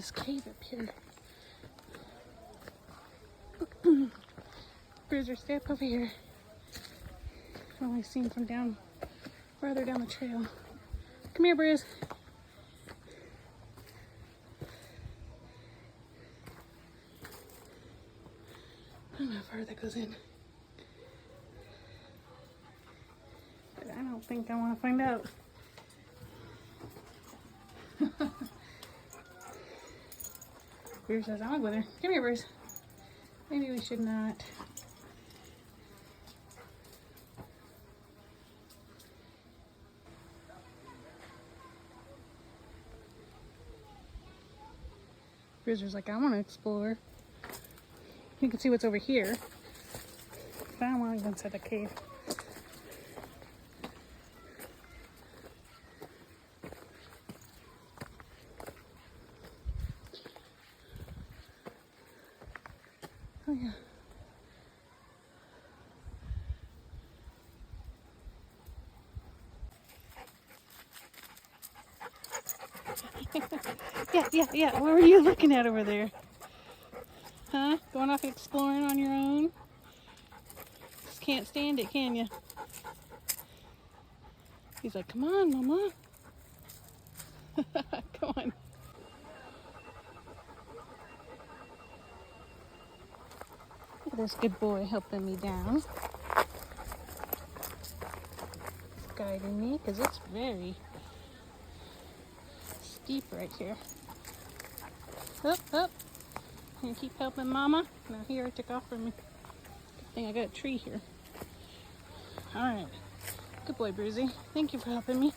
this cave up here. Bruiser, stay up over here. I've only seen from down farther down the trail. Come here, Bruce. I don't know how far that goes in. But I don't think I want to find out. Bruce says, I want to go there. Come here, Bruce. Maybe we should not. Bruiser's like, I want to explore. You can see what's over here. But I don't want to go inside the cave. Oh yeah. Yeah. What were you looking at over there? Huh? Going off exploring on your own? Just can't stand it, can you? He's like, come on, Mama. Come on. Look at this good boy helping me down. Guiding me, because it's very steep right here. Up. And keep helping Mama. Now here, it took off from me. Good thing I got a tree here. Alright. Good boy, Bruisey. Thank you for helping me.